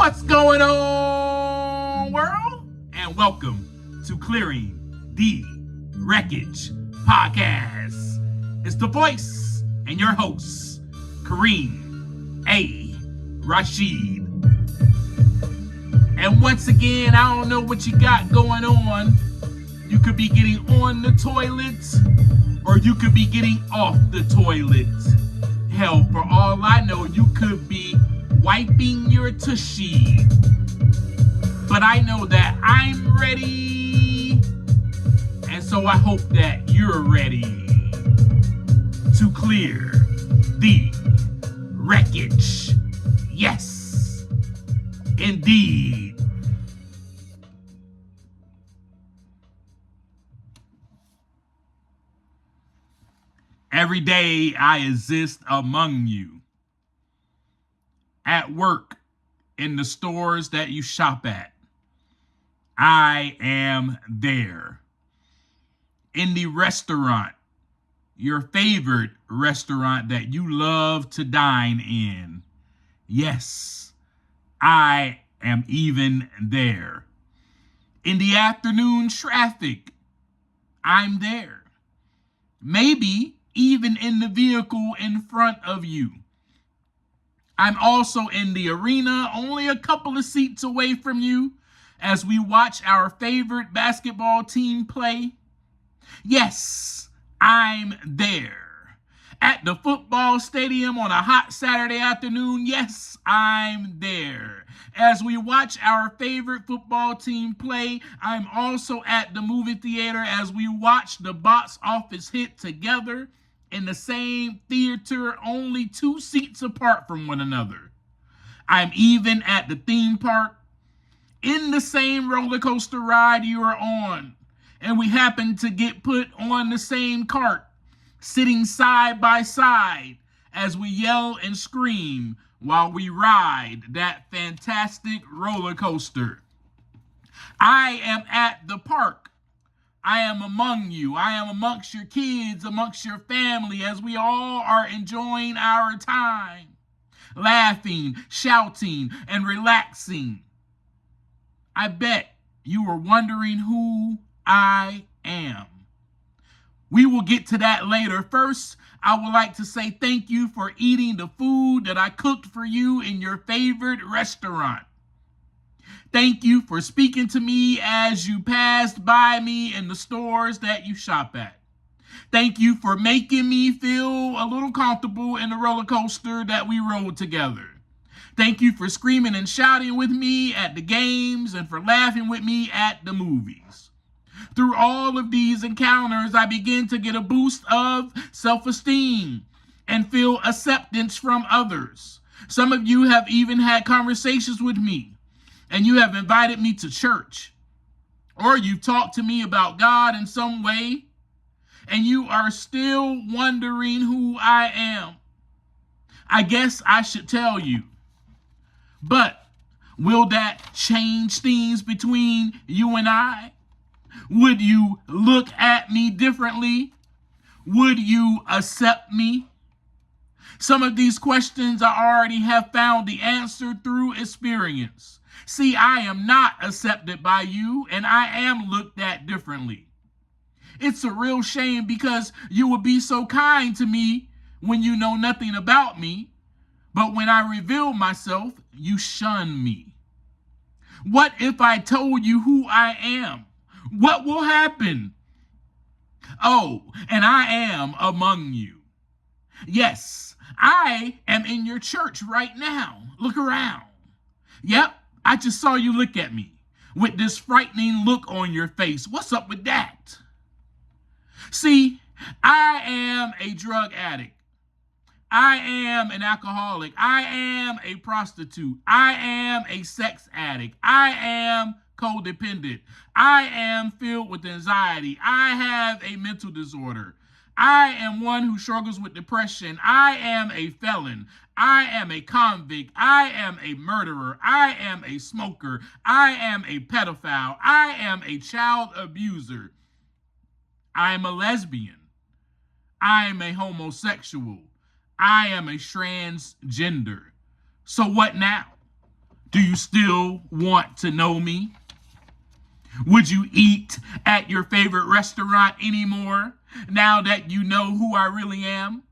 What's going on, world? And welcome to Clearing the Wreckage Podcast. It's the voice and your host, Kareem A. Rashid. And once again, I don't know what you got going on. You could be getting on the toilet, or you could be getting off the toilet. Hell, for all I know, you could be wiping your tushy. But I know that I'm ready, and so I hope that you're ready to clear the wreckage. Yes, indeed. Every day I exist among you. At work, in the stores that you shop at, I am there. In the restaurant, your favorite restaurant that you love to dine in, yes, I am even there. In the afternoon traffic, I'm there. Maybe even in the vehicle in front of you. I'm also in the arena, only a couple of seats away from you, as we watch our favorite basketball team play. Yes, I'm there. At the football stadium on a hot Saturday afternoon, yes, I'm there. As we watch our favorite football team play, I'm also at the movie theater as we watch the box office hit together in the same theater, only 2 seats apart from one another. I'm even at the theme park, in the same roller coaster ride you are on, and we happen to get put on the same cart, sitting side by side as we yell and scream while we ride that fantastic roller coaster. I am at the park. I am among you. I am amongst your kids, amongst your family, as we all are enjoying our time, laughing, shouting, and relaxing. I bet you are wondering who I am. We will get to that later. First, I would like to say thank you for eating the food that I cooked for you in your favorite restaurant. Thank you for speaking to me as you passed by me in the stores that you shop at. Thank you for making me feel a little comfortable in the roller coaster that we rode together. Thank you for screaming and shouting with me at the games and for laughing with me at the movies. Through all of these encounters, I begin to get a boost of self-esteem and feel acceptance from others. Some of you have even had conversations with me, and you have invited me to church, or you've talked to me about God in some way, and you are still wondering who I am. I guess I should tell you. But will that change things between you and I? Would you look at me differently? Would you accept me? Some of these questions I already have found the answer through experience. See, I am not accepted by you, and I am looked at differently. It's a real shame because you would be so kind to me when you know nothing about me, but when I reveal myself, you shun me. What if I told you who I am? What will happen? Oh, and I am among you. Yes, I am in your church right now. Look around. Yep, I just saw you look at me with this frightening look on your face. What's up with that? See, I am a drug addict. I am an alcoholic. I am a prostitute. I am a sex addict. I am codependent. I am filled with anxiety. I have a mental disorder. I am one who struggles with depression. I am a felon. I am a convict. I am a murderer. I am a smoker. I am a pedophile. I am a child abuser. I am a lesbian. I am a homosexual. I am a transgender. So what now? Do you still want to know me? Would you eat at your favorite restaurant anymore now that you know who I really am?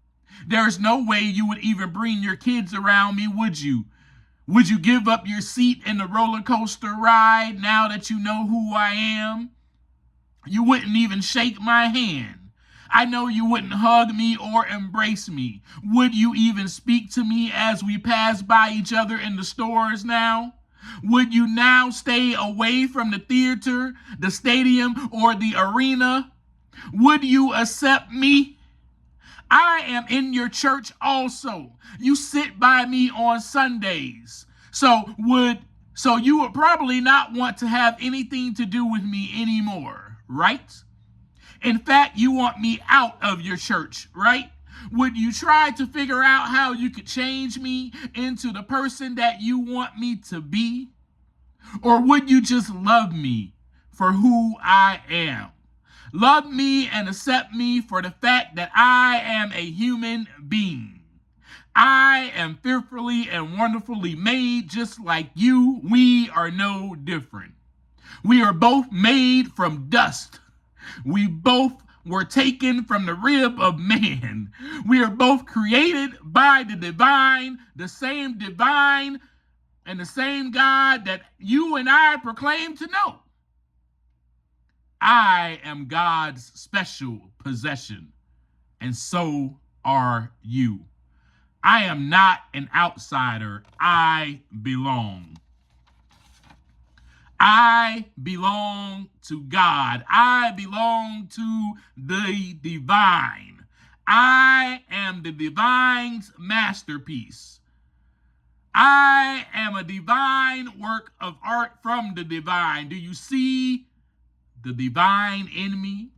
There's no way you would even bring your kids around me, would you? Would you give up your seat in the roller coaster ride now that you know who I am? You wouldn't even shake my hand. I know you wouldn't hug me or embrace me. Would you even speak to me as we pass by each other in the stores now? Would you now stay away from the theater, the stadium, or the arena? Would you accept me? I am in your church also. You sit by me on Sundays. So you would probably not want to have anything to do with me anymore, right? In fact, you want me out of your church, right? Would you try to figure out how you could change me into the person that you want me to be? Or would you just love me for who I am? Love me and accept me for the fact that I am a human being. I am fearfully and wonderfully made just like you. We are no different. We are both made from dust. We both were taken from the rib of man. We are both created by the divine, and the same God that you and I proclaim to know. I am God's special possession, and so are you. I am not an outsider. I belong. I belong to God. I belong to the divine. I am the divine's masterpiece. I am a divine work of art from the divine. Do you see the divine in me?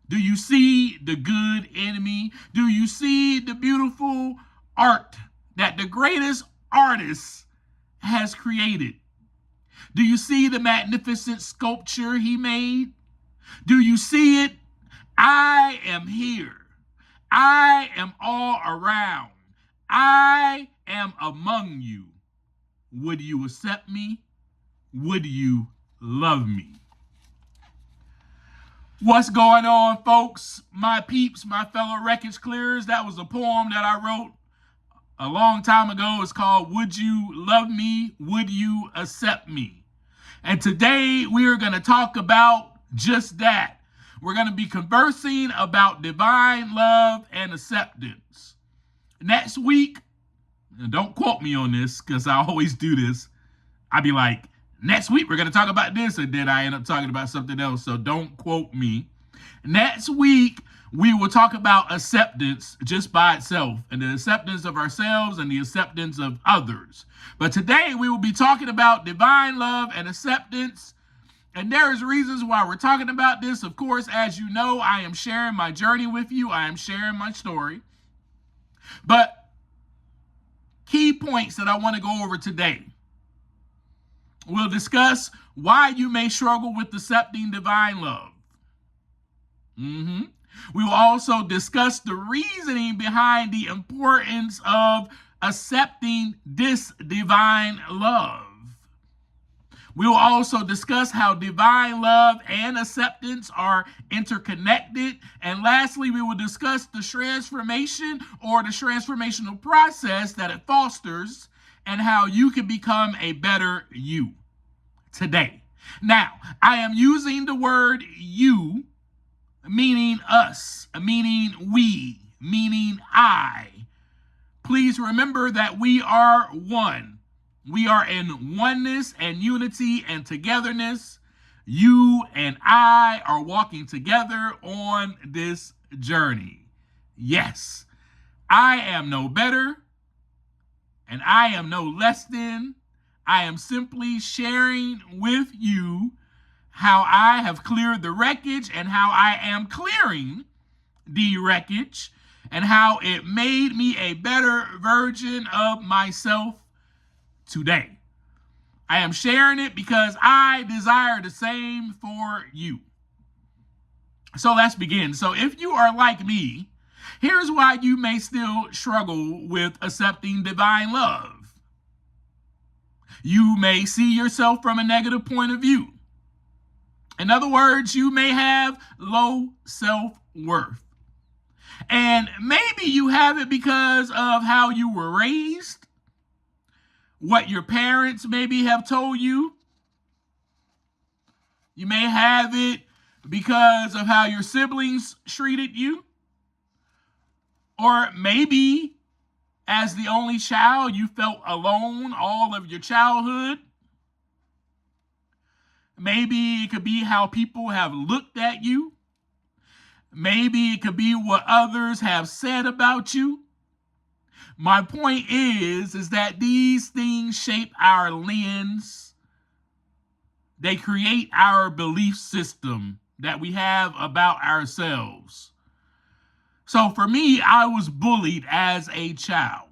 Do you see the good in me? Do you see the beautiful art that the greatest artist has created? Do you see the magnificent sculpture he made? Do you see it? I am here. I am all around. I am among you. Would you accept me? Would you love me? What's going on, folks? My peeps, my fellow Wreckage Clearers. That was a poem that I wrote a long time ago. It's called Would You Love Me? Would You Accept Me? And today we are going to talk about just that. We're going to be conversing about divine love and acceptance. Next week, and don't quote me on this because I always do this. I'd be like, next week we're going to talk about this, and then I end up talking about something else, so don't quote me. Next week, we will talk about acceptance just by itself, and the acceptance of ourselves and the acceptance of others. But today, we will be talking about divine love and acceptance, and there is reasons why we're talking about this. Of course, as you know, I am sharing my journey with you. I am sharing my story. But key points that I want to go over today. We'll discuss why you may struggle with accepting divine love. We will also discuss the reasoning behind the importance of accepting this divine love. We will also discuss how divine love and acceptance are interconnected. And lastly, we will discuss the transformation or the transformational process that it fosters and how you can become a better you today. Now, I am using the word you, meaning us, meaning we, meaning I. Please remember that we are one. We are in oneness and unity and togetherness. You and I are walking together on this journey. Yes, I am no better and I am no less than. I am simply sharing with you how I have cleared the wreckage and how I am clearing the wreckage and how it made me a better version of myself today. I am sharing it because I desire the same for you. So let's begin. So if you are like me, here's why you may still struggle with accepting divine love. You may see yourself from a negative point of view. In other words, you may have low self-worth. And maybe you have it because of how you were raised, what your parents maybe have told you. You may have it because of how your siblings treated you. Or maybe as the only child, you felt alone all of your childhood. Maybe it could be how people have looked at you. Maybe it could be what others have said about you. My point is that these things shape our lens. They create our belief system that we have about ourselves. So for me, I was bullied as a child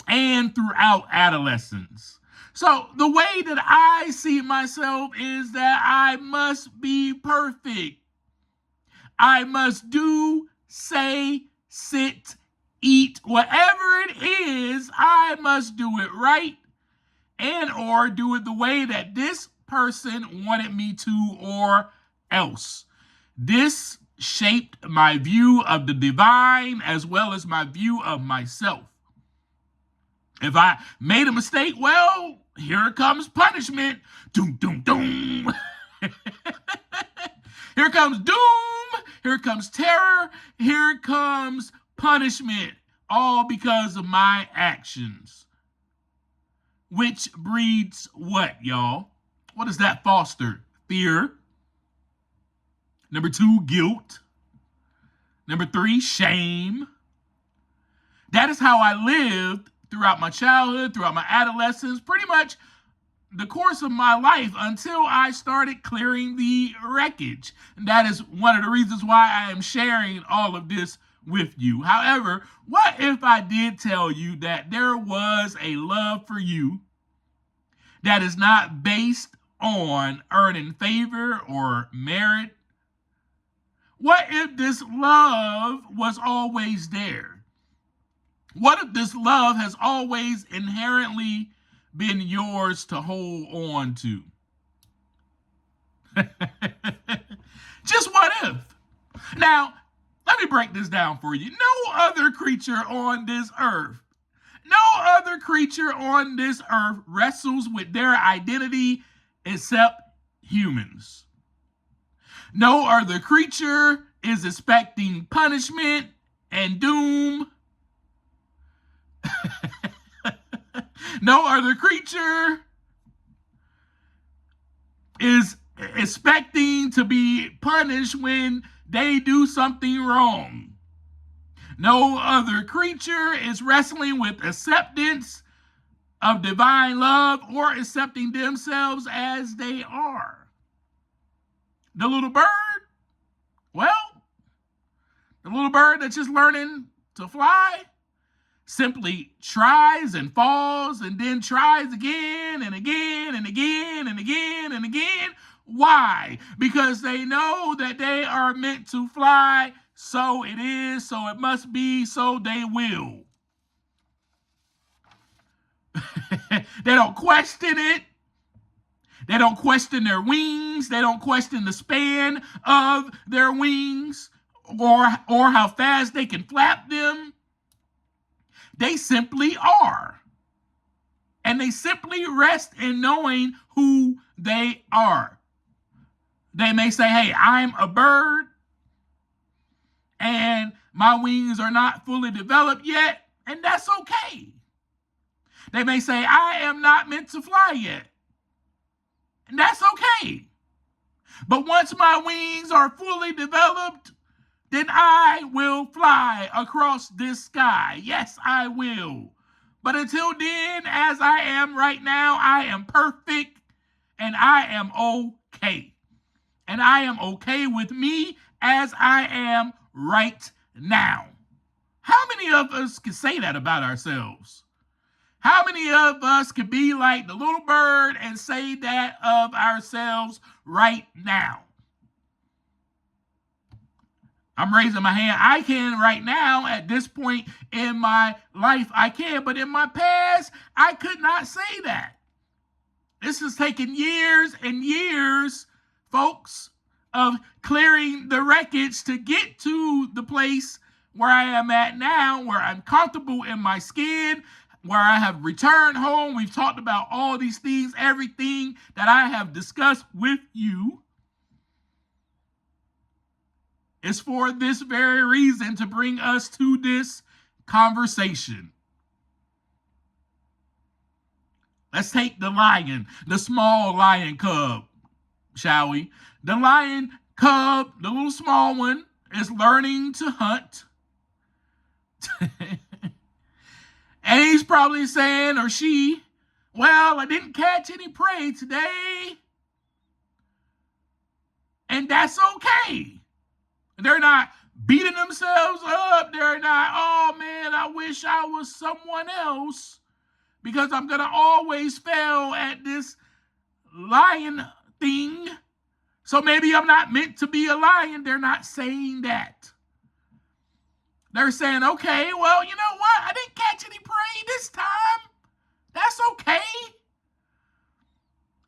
and throughout adolescence. So the way that I see myself is that I must be perfect. I must do, say, sit, eat, whatever it is, I must do it right and or do it the way that this person wanted me to or else. This shaped my view of the divine as well as my view of myself. If I made a mistake, well, here comes punishment. Doom, doom, doom. Here comes doom. Here comes terror. Here comes punishment. All because of my actions. Which breeds what, y'all? What does that foster? Fear. Number 2, guilt. Number 3, shame. That is how I lived throughout my childhood, throughout my adolescence, pretty much the course of my life until I started clearing the wreckage. And that is one of the reasons why I am sharing all of this with you. However, what if I did tell you that there was a love for you that is not based on earning favor or merit? What if this love was always there? What if this love has always inherently been yours to hold on to? Just what if? Now, let me break this down for you. No other creature on this earth, wrestles with their identity except humans. No other creature is expecting punishment and doom. No other creature is expecting to be punished when they do something wrong. No other creature is wrestling with acceptance of divine love or accepting themselves as they are. The little bird, well, the little bird that's just learning to fly simply tries and falls and then tries again and again and again and again and again. Why? Because they know that they are meant to fly. So it is, so it must be, so they will. They don't question it. They don't question their wings. They don't question the span of their wings or how fast they can flap them. They simply are. And they simply rest in knowing who they are. They may say, hey, I'm a bird and my wings are not fully developed yet, and that's okay. They may say, I am not meant to fly yet, and that's okay. But once my wings are fully developed, then I will fly across this sky. Yes, I will. But until then, as I am right now, I am perfect and I am okay. And I am okay with me as I am right now. How many of us can say that about ourselves? How many of us could be like the little bird and say that of ourselves right now? I'm raising my hand. I can right now at this point in my life. I can, but in my past, I could not say that. This has taken years and years, folks, of clearing the wreckage to get to the place where I am at now, where I'm comfortable in my skin, where I have returned home. We've talked about all these things, everything that I have discussed with you is for this very reason, to bring us to this conversation. Let's take the lion, the small lion cub, shall we? The lion cub, the little small one, is learning to hunt. And he's probably saying, or she, well, I didn't catch any prey today. And that's okay. They're not beating themselves up. They're not, oh man, I wish I was someone else, because I'm going to always fail at this lion thing. So maybe I'm not meant to be a lion. They're not saying that. They're saying, okay, well, you know what? I didn't catch any prey this time. That's okay.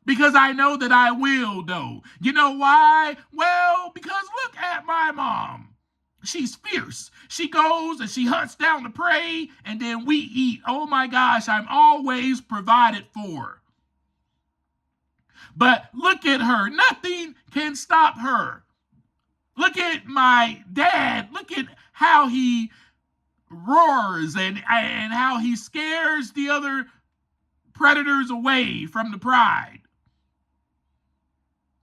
Because I know that I will, though. You know why? Well, because look at my mom. She's fierce. She goes and she hunts down the prey, and then we eat. Oh my gosh, I'm always provided for. But look at her. Nothing can stop her. Look at my dad. Look at how he roars and how he scares the other predators away from the pride.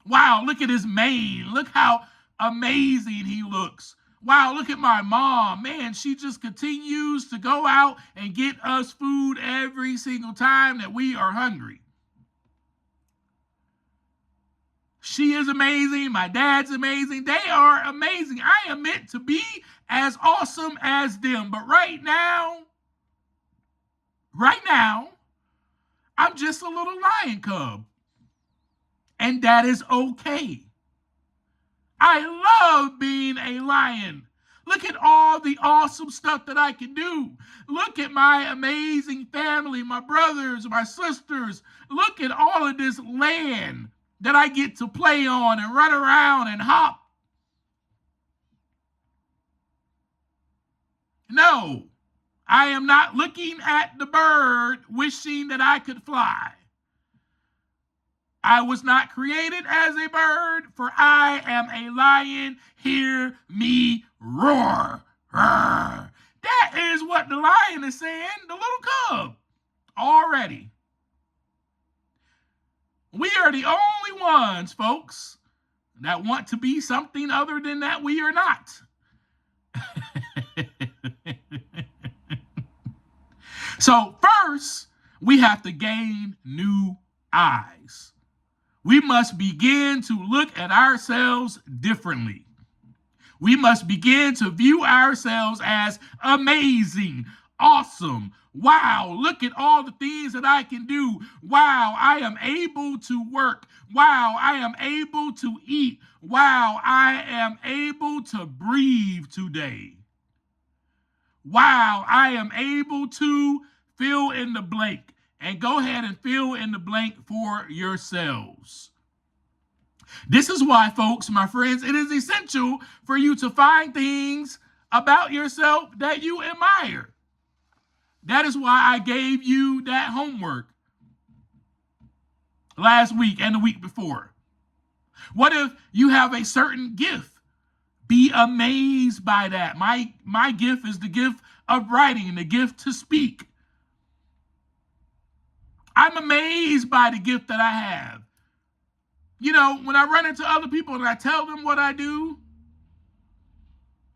Wow, look at his mane. Look how amazing he looks. Wow, look at my mom. Man, she just continues to go out and get us food every single time that we are hungry. She is amazing. My dad's amazing. They are amazing. I am meant to be as awesome as them. But right now, I'm just a little lion cub. And that is okay. I love being a lion. Look at all the awesome stuff that I can do. Look at my amazing family, my brothers, my sisters. Look at all of this land that I get to play on and run around and hop. No, I am not looking at the bird wishing that I could fly. I was not created as a bird, for I am a lion. Hear me roar. Roar. That is what the lion is saying, the little cub, already. We are the only ones, folks, that want to be something other than that we are not. So first, we have to gain new eyes. We must begin to look at ourselves differently. We must begin to view ourselves as amazing, awesome. Wow, look at all the things that I can do. Wow, I am able to work. Wow, I am able to eat. Wow, I am able to breathe today. Wow, I am able to fill in the blank. And go ahead and fill in the blank for yourselves. This is why, folks, my friends, it is essential for you to find things about yourself that you admire. That is why I gave you that homework last week and the week before. What if you have a certain gift? Be amazed by that. My gift is the gift of writing, the gift to speak. I'm amazed by the gift that I have. You know, when I run into other people and I tell them what I do,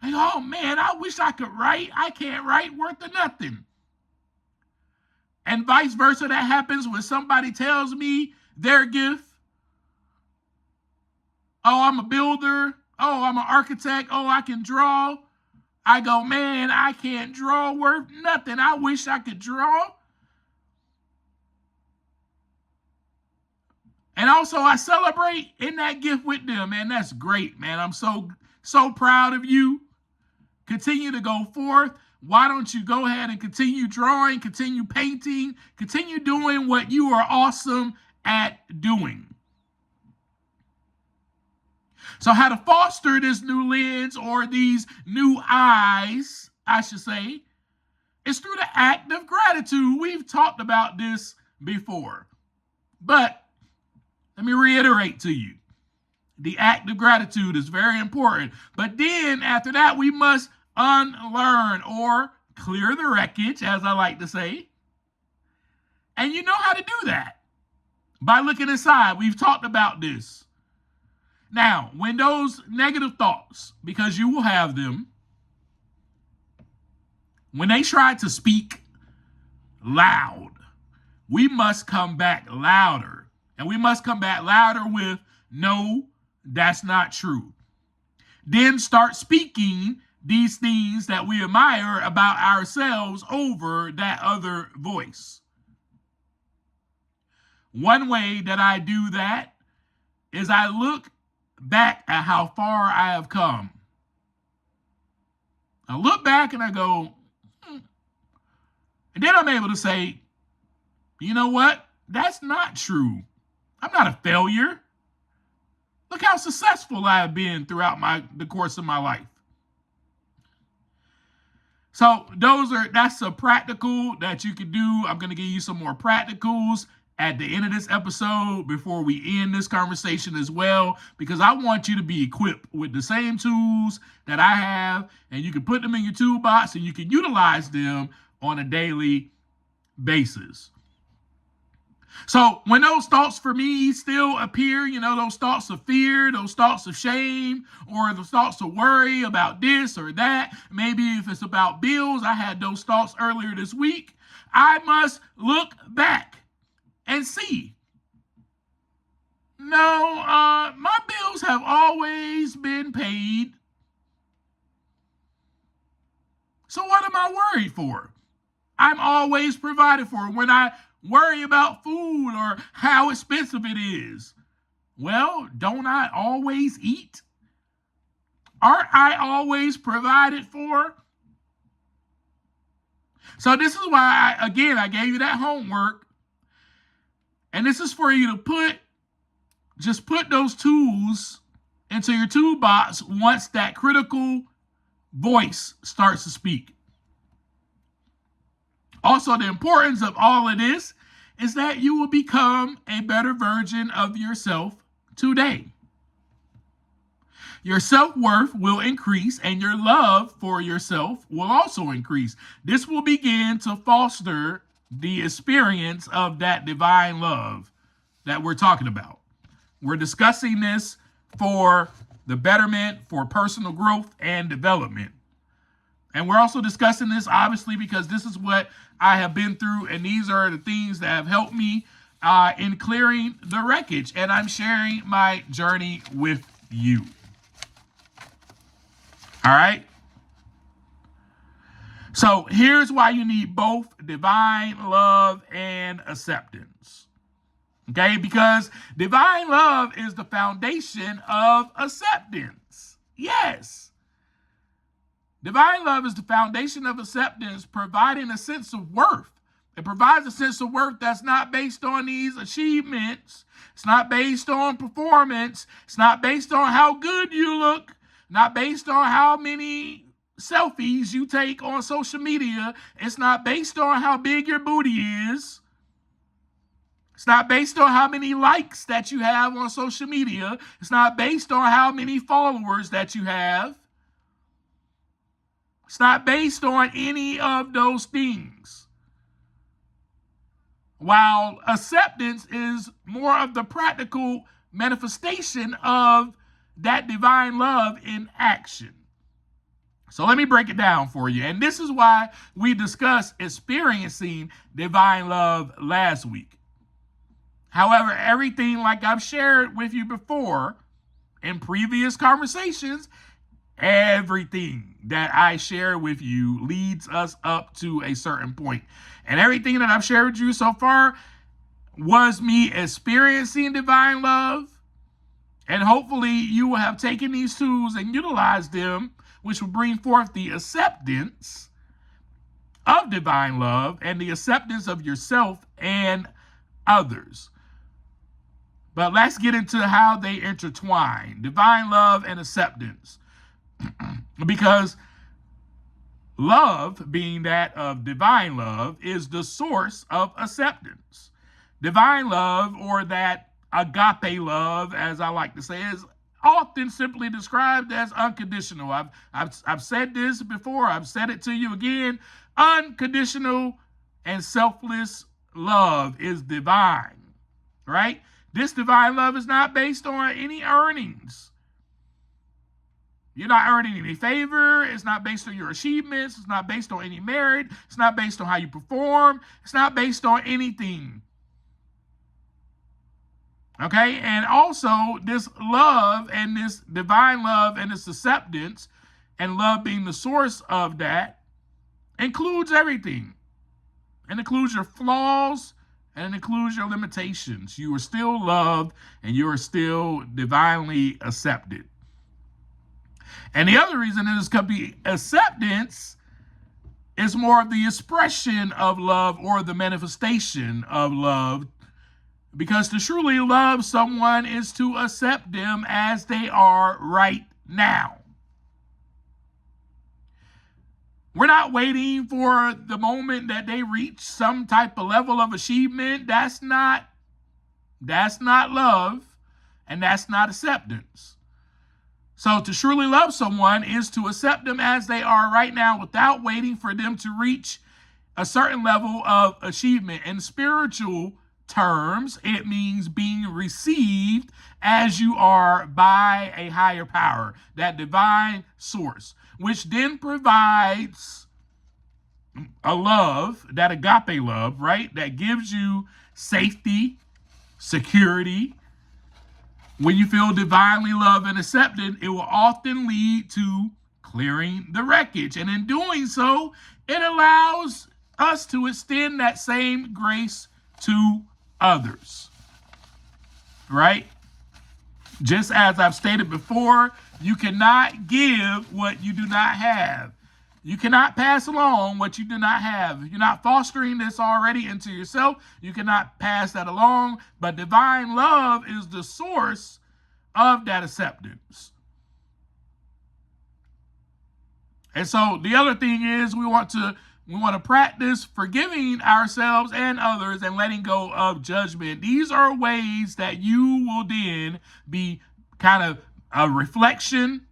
they go, oh man, I wish I could write. I can't write worth of nothing. And vice versa, that happens when somebody tells me their gift. Oh, I'm a builder. Oh, I'm an architect. Oh, I can draw. I go, man, I can't draw worth nothing. I wish I could draw. And also, I celebrate in that gift with them, man. That's great, man. I'm so proud of you. Continue to go forth. Why don't you go ahead and continue drawing, continue painting, continue doing what you are awesome at doing. So how to foster this new lens, or these new eyes, I should say, is through the act of gratitude. We've talked about this before, but let me reiterate to you. The act of gratitude is very important. But then after that, we must unlearn, or clear the wreckage, as I like to say. And you know how to do that by looking inside. We've talked about this. Now, when those negative thoughts, because you will have them, when they try to speak loud, we must come back louder. And we must come back louder with, no, that's not true. Then start speaking these things that we admire about ourselves over that other voice. One way that I do that is I look back at how far I have come. I look back and I go, and then I'm able to say, you know what? That's not true. I'm not a failure. Look how successful I have been throughout the course of my life. So that's a practical that you can do. I'm going to give you some more practicals at the end of this episode before we end this conversation as well, because I want you to be equipped with the same tools that I have, and you can put them in your toolbox and you can utilize them on a daily basis. So when those thoughts for me still appear, those thoughts of fear, those thoughts of shame, or those thoughts of worry about this or that, maybe if it's about bills, I had those thoughts earlier this week, I must look back and see. No, my bills have always been paid. So what am I worried for? I'm always provided for. When I worry about food or how expensive it is, well, don't I always eat? Aren't I always provided for? So this is why, I gave you that homework. And this is for you to put those tools into your toolbox once that critical voice starts to speak. Also, the importance of all of this is that you will become a better version of yourself today. Your self-worth will increase, and your love for yourself will also increase. This will begin to foster the experience of that divine love that we're talking about. We're discussing this for the betterment, for personal growth and development. And we're also discussing this, obviously, because this is what I have been through, and these are the things that have helped me in clearing the wreckage. And I'm sharing my journey with you. All right? So here's why you need both divine love and acceptance. Okay? Because divine love is the foundation of acceptance. Yes. Divine love is the foundation of acceptance, providing a sense of worth. It provides a sense of worth that's not based on these achievements. It's not based on performance. It's not based on how good you look. Not based on how many selfies you take on social media. It's not based on how big your booty is. It's not based on how many likes that you have on social media. It's not based on how many followers that you have. It's not based on any of those things. While acceptance is more of the practical manifestation of that divine love in action. So let me break it down for you. And this is why we discussed experiencing divine love last week. However, everything like I've shared with you before in previous conversations, everything that I share with you leads us up to a certain point. And everything that I've shared with you so far was me experiencing divine love. And hopefully you will have taken these tools and utilized them, which will bring forth the acceptance of divine love and the acceptance of yourself and others. But let's get into how they intertwine, divine love and acceptance. Because love, being that of divine love, is the source of acceptance. Divine love, or that agape love, as I like to say, is often simply described as unconditional. I've said this before, I've said it to you again. Unconditional and selfless love is divine, right? This divine love is not based on any earnings. You're not earning any favor. It's not based on your achievements. It's not based on any merit. It's not based on how you perform. It's not based on anything. Okay? And also, this love and this divine love and this acceptance, and love being the source of that, includes everything. It includes your flaws, and it includes your limitations. You are still loved, and you are still divinely accepted. And the other reason is because acceptance is more of the expression of love, or the manifestation of love. Because to truly love someone is to accept them as they are right now. We're not waiting for the moment that they reach some type of level of achievement. That's not love, and that's not acceptance. So to truly love someone is to accept them as they are right now, without waiting for them to reach a certain level of achievement. In spiritual terms, it means being received as you are by a higher power, that divine source, which then provides a love, that agape love, right? That gives you safety, security. When you feel divinely loved and accepted, it will often lead to clearing the wreckage. And in doing so, it allows us to extend that same grace to others, right? Just as I've stated before, you cannot give what you do not have. You cannot pass along what you do not have. If you're not fostering this already into yourself, you cannot pass that along. But divine love is the source of that acceptance. And so the other thing is, we want to practice forgiving ourselves and others, and letting go of judgment. These are ways that you will then be kind of a reflection,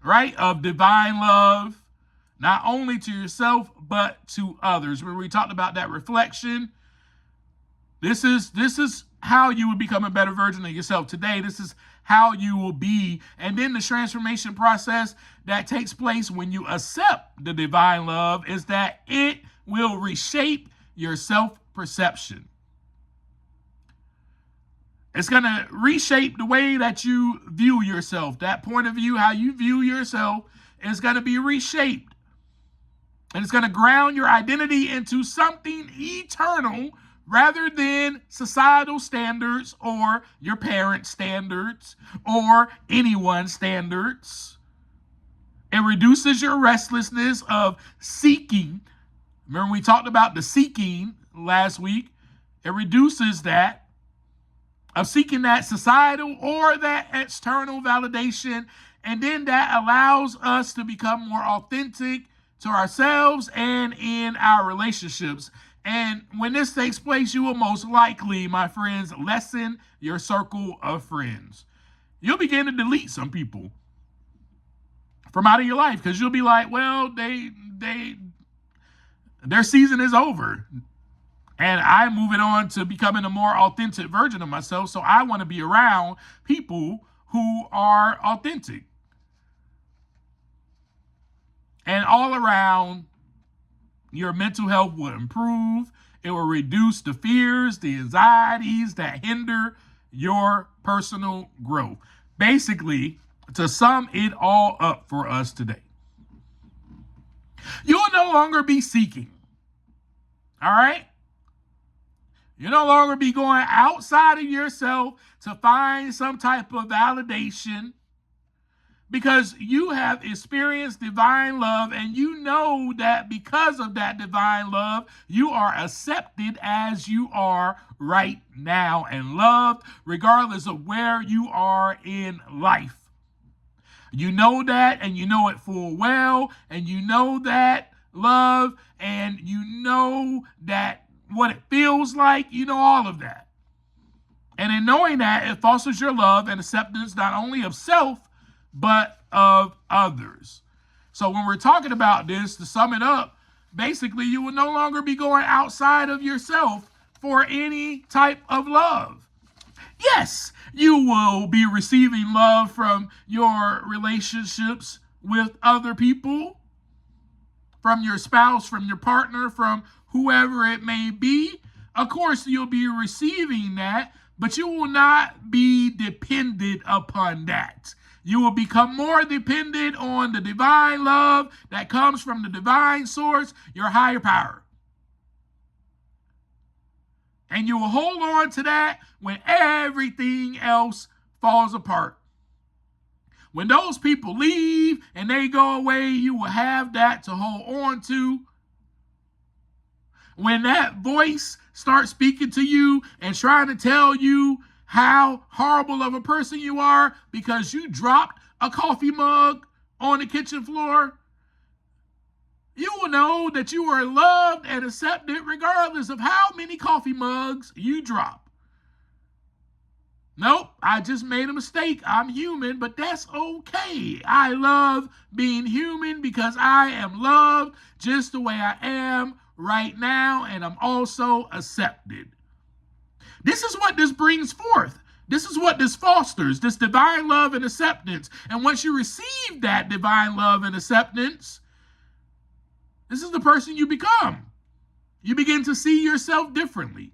right, of divine love, not only to yourself, but to others. When we talked about that reflection, this is how you will become a better version of yourself today. This is how you will be. And then the transformation process that takes place when you accept the divine love is that it will reshape your self-perception. It's going to reshape the way that you view yourself. That point of view, how you view yourself, is going to be reshaped. And it's going to ground your identity into something eternal, rather than societal standards, or your parents' standards, or anyone's standards. It reduces your restlessness of seeking. Remember, we talked about the seeking last week. It reduces that, of seeking that societal or that external validation. And then that allows us to become more authentic to ourselves and in our relationships. And when this takes place, you will most likely, my friends, lessen your circle of friends. You'll begin to delete some people from out of your life, because you'll be like, well, their season is over. And I'm moving on to becoming a more authentic version of myself. So I want to be around people who are authentic. And all around, your mental health will improve. It will reduce the fears, the anxieties that hinder your personal growth. Basically, to sum it all up for us today, you will no longer be seeking. All right? You no longer be going outside of yourself to find some type of validation, because you have experienced divine love, and you know that because of that divine love, you are accepted as you are right now and loved regardless of where you are in life. You know that, and you know it full well, and you know that love, and you know that what it feels like, you know all of that. And in knowing that, it fosters your love and acceptance not only of self, but of others. So when we're talking about this, to sum it up, basically you will no longer be going outside of yourself for any type of love. Yes, you will be receiving love from your relationships with other people, from your spouse, from your partner, from whoever it may be. Of course, you'll be receiving that, but you will not be dependent upon that. You will become more dependent on the divine love that comes from the divine source, your higher power. And you will hold on to that when everything else falls apart. When those people leave and they go away, you will have that to hold on to. When that voice starts speaking to you and trying to tell you how horrible of a person you are because you dropped a coffee mug on the kitchen floor, you will know that you are loved and accepted regardless of how many coffee mugs you drop. Nope, I just made a mistake. I'm human, but that's okay. I love being human because I am loved just the way I am right now, and I'm also accepted. This is what this brings forth. This is what this fosters, this divine love and acceptance. And once you receive that divine love and acceptance, this is the person you become. You begin to see yourself differently.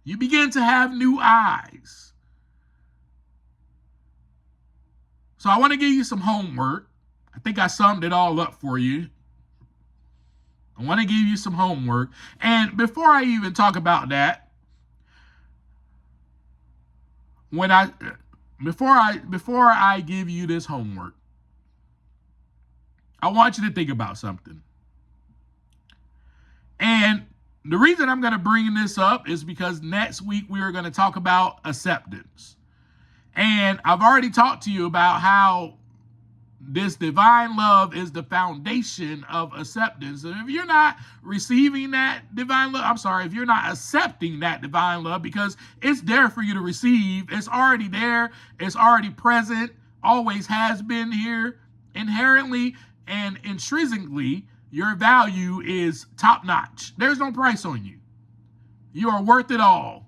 You begin to have new eyes. So I want to give you some homework. I think I summed it all up for you. I want to give you some homework. And before I even talk about that, before I give you this homework, I want you to think about something. And the reason I'm going to bring this up is because next week we are going to talk about acceptance. And I've already talked to you about how this divine love is the foundation of acceptance. And if you're not receiving that divine love, if you're not accepting that divine love, because it's there for you to receive, it's already there, it's already present, always has been here, inherently and intrinsically, your value is top notch. There's no price on you. You are worth it all.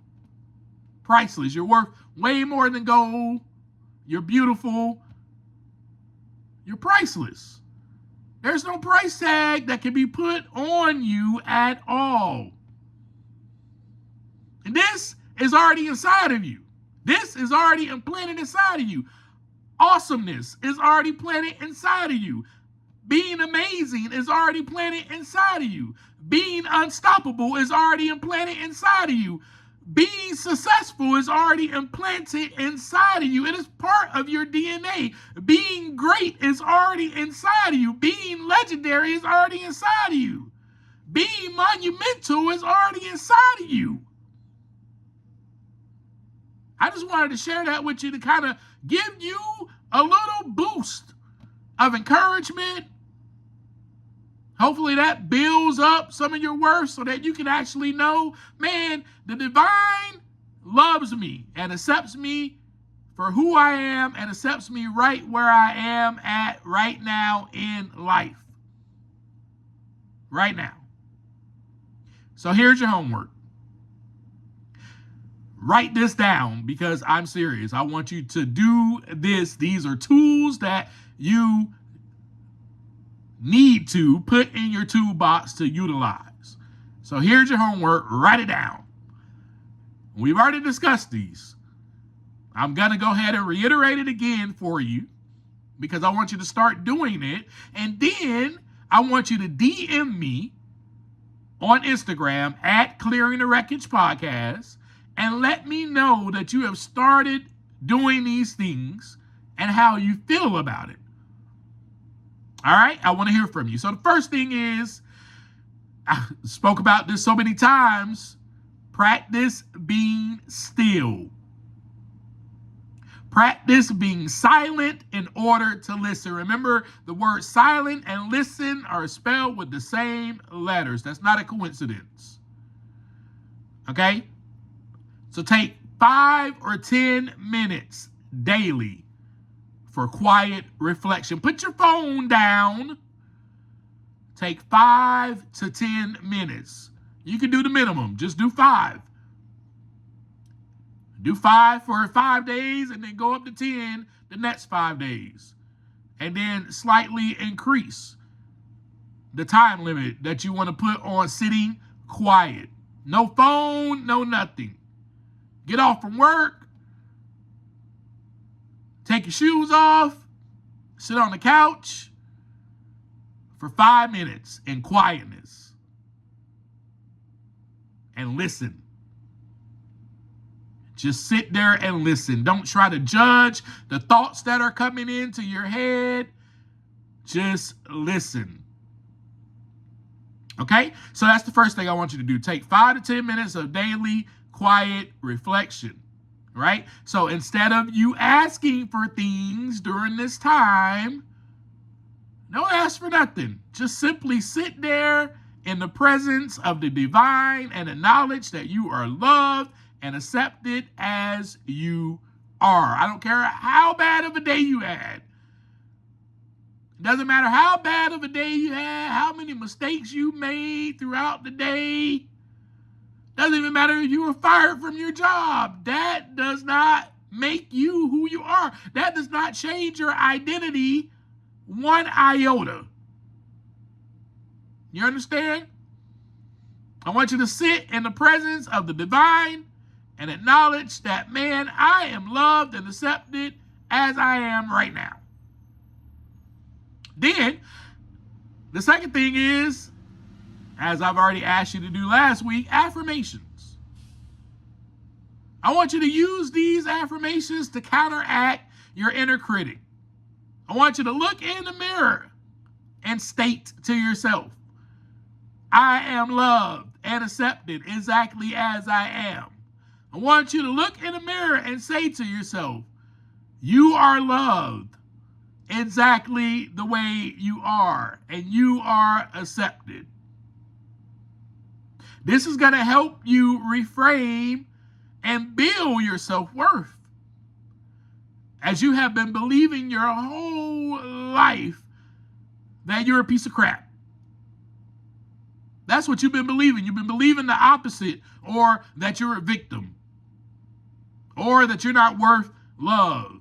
Priceless. You're worth way more than gold. You're beautiful. You're priceless. There's no price tag that can be put on you at all. And this is already inside of you. This is already implanted inside of you. Awesomeness is already planted inside of you. Being amazing is already planted inside of you. Being unstoppable is already implanted inside of you. Being successful is already implanted inside of you. It is part of your DNA. Being great is already inside of you. Being legendary is already inside of you. Being monumental is already inside of you. I just wanted to share that with you to kind of give you a little boost of encouragement. Hopefully that builds up some of your worth so that you can actually know, man, the divine loves me and accepts me for who I am and accepts me right where I am at right now in life. Right now. So here's your homework. Write this down because I'm serious. I want you to do this. These are tools that you need to put in your toolbox to utilize. So here's your homework. Write it down. We've already discussed these. I'm going to go ahead and reiterate it again for you because I want you to start doing it. And then I want you to DM me on Instagram at Clearing the Wreckage Podcast and let me know that you have started doing these things and how you feel about it. All right, I want to hear from you. So the first thing is, I spoke about this so many times, practice being still. Practice being silent in order to listen. Remember, the word silent and listen are spelled with the same letters. That's not a coincidence. Okay? So take 5 or 10 minutes daily for quiet reflection. Put your phone down. Take 5 to 10 minutes. You can do the minimum. Just do 5. Do 5 for 5 days and then go up to 10 the next 5 days. And then slightly increase the time limit that you want to put on sitting quiet. No phone, no nothing. Get off from work. Take your shoes off. Sit on the couch for 5 minutes in quietness. And listen. Just sit there and listen. Don't try to judge the thoughts that are coming into your head. Just listen. Okay? So that's the first thing I want you to do. Take 5 to 10 minutes of daily quiet reflection. Right? So instead of you asking for things during this time, don't ask for nothing. Just simply sit there in the presence of the divine and acknowledge that you are loved and accepted as you are. I don't care how bad of a day you had. It doesn't matter how bad of a day you had, how many mistakes you made throughout the day. Doesn't even matter if you were fired from your job. That does not make you who you are. That does not change your identity one iota. You understand? I want you to sit in the presence of the divine and acknowledge that, man, I am loved and accepted as I am right now. Then, the second thing is, as I've already asked you to do last week, affirmations. I want you to use these affirmations to counteract your inner critic. I want you to look in the mirror and state to yourself, I am loved and accepted exactly as I am. I want you to look in the mirror and say to yourself, you are loved exactly the way you are, and you are accepted. This is going to help you reframe and build your self-worth, as you have been believing your whole life that you're a piece of crap. That's what you've been believing. You've been believing the opposite, or that you're a victim, or that you're not worth love,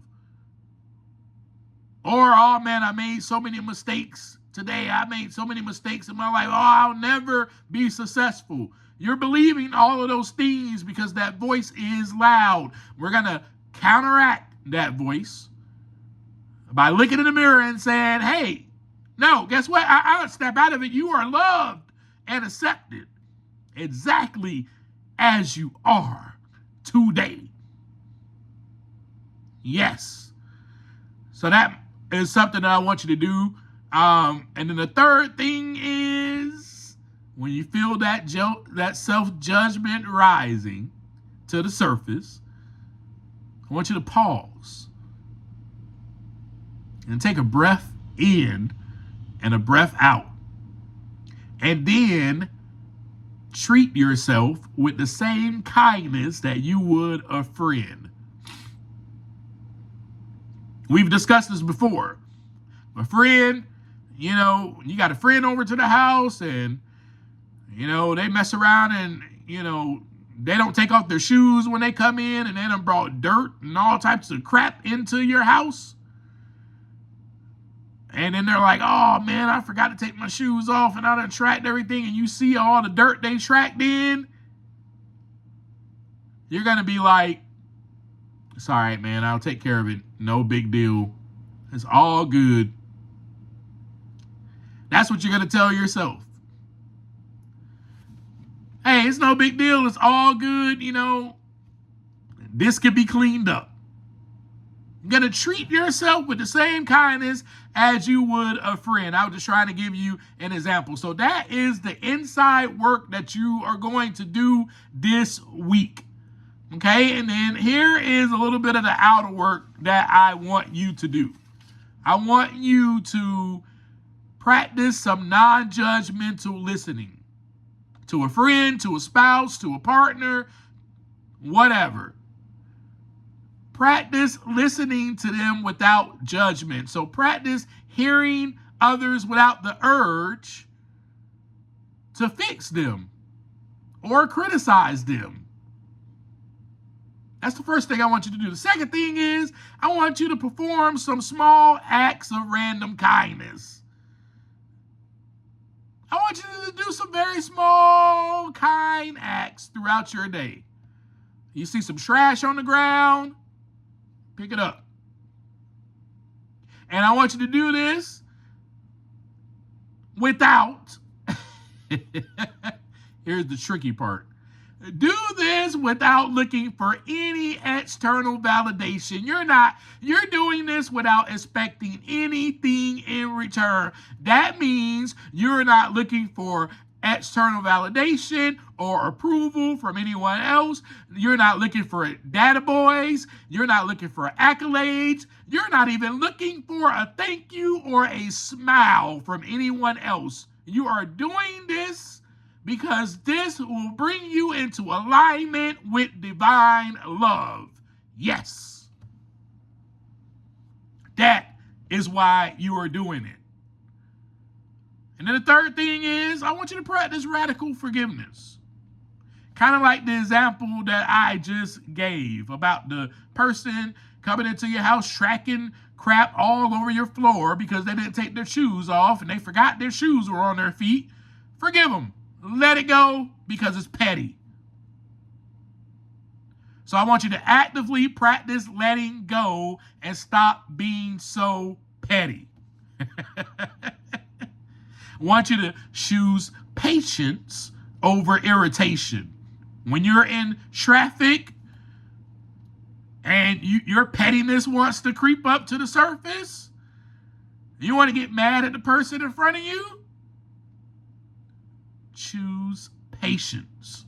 or, oh man, I made so many mistakes today. I made so many mistakes in my life. Oh, I'll never be successful. You're believing all of those things because that voice is loud. We're going to counteract that voice by looking in the mirror and saying, hey, no, guess what? I'll step out of it. You are loved and accepted exactly as you are today. Yes. So that is something that I want you to do. And then the third thing is, when you feel that self-judgment rising to the surface, I want you to pause and take a breath in and a breath out. And then treat yourself with the same kindness that you would a friend. We've discussed this before. A friend, you got a friend over to the house and, they mess around and, they don't take off their shoes when they come in, and they done brought dirt and all types of crap into your house. And then they're like, oh man, I forgot to take my shoes off and I done tracked everything, and you see all the dirt they tracked in. You're going to be like, it's all right, man. I'll take care of it. No big deal. It's all good. That's what you're going to tell yourself. Hey, it's no big deal. It's all good. This could be cleaned up. You're going to treat yourself with the same kindness as you would a friend. I was just trying to give you an example. So that is the inside work that you are going to do this week. Okay, and then here is a little bit of the outer work that I want you to do. I want you to practice some non-judgmental listening to a friend, to a spouse, to a partner, whatever. Practice listening to them without judgment. So practice hearing others without the urge to fix them or criticize them. That's the first thing I want you to do. The second thing is I want you to perform some small acts of random kindness. I want you to do some very small, kind acts throughout your day. You see some trash on the ground, pick it up. And I want you to do this without, here's the tricky part. Do this without looking for any external validation. You're doing this without expecting anything in return. That means you're not looking for external validation or approval from anyone else. You're not looking for data boys. You're not looking for accolades. You're not even looking for a thank you or a smile from anyone else. You are doing this because this will bring you into alignment with divine love. Yes. That is why you are doing it. And then the third thing is, I want you to practice radical forgiveness. Kind of like the example that I just gave about the person coming into your house tracking crap all over your floor because they didn't take their shoes off and they forgot their shoes were on their feet. Forgive them. Let it go because it's petty. So I want you to actively practice letting go and stop being so petty. I want you to choose patience over irritation. When you're in traffic and your pettiness wants to creep up to the surface, you want to get mad at the person in front of you, choose patience.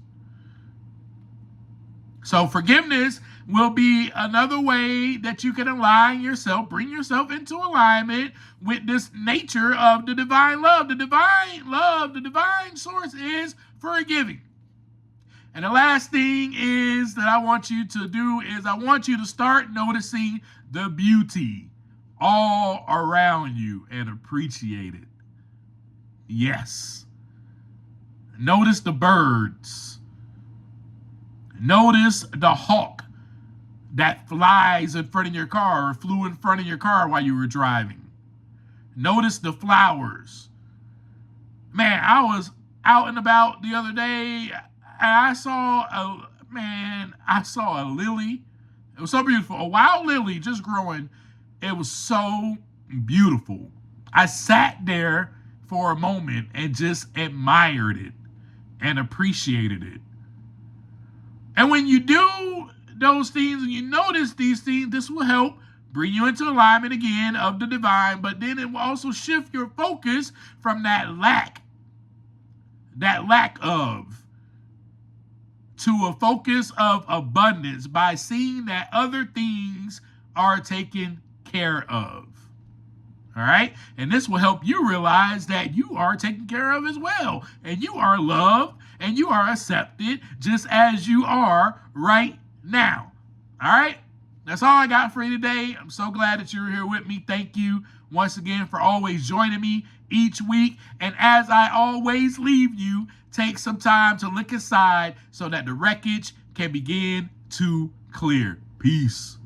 So forgiveness will be another way that you can align yourself, bring yourself into alignment with this nature of the divine love. The divine love, the divine source is forgiving. And the last thing is that I want you to do is I want you to start noticing the beauty all around you and appreciate it. Yes. Notice the birds. Notice the hawk that flies in front of your car or flew in front of your car while you were driving. Notice the flowers. Man, I was out and about the other day and I saw a lily. It was so beautiful. A wild lily just growing. It was so beautiful. I sat there for a moment and just admired it and appreciated it. And when you do those things and you notice these things, this will help bring you into alignment again of the divine, but then it will also shift your focus from that lack of, to a focus of abundance by seeing that other things are taken care of. All right. And this will help you realize that you are taken care of as well. And you are loved and you are accepted just as you are right now. All right. That's all I got for you today. I'm so glad that you're here with me. Thank you once again for always joining me each week. And as I always leave you, take some time to look inside so that the wreckage can begin to clear. Peace.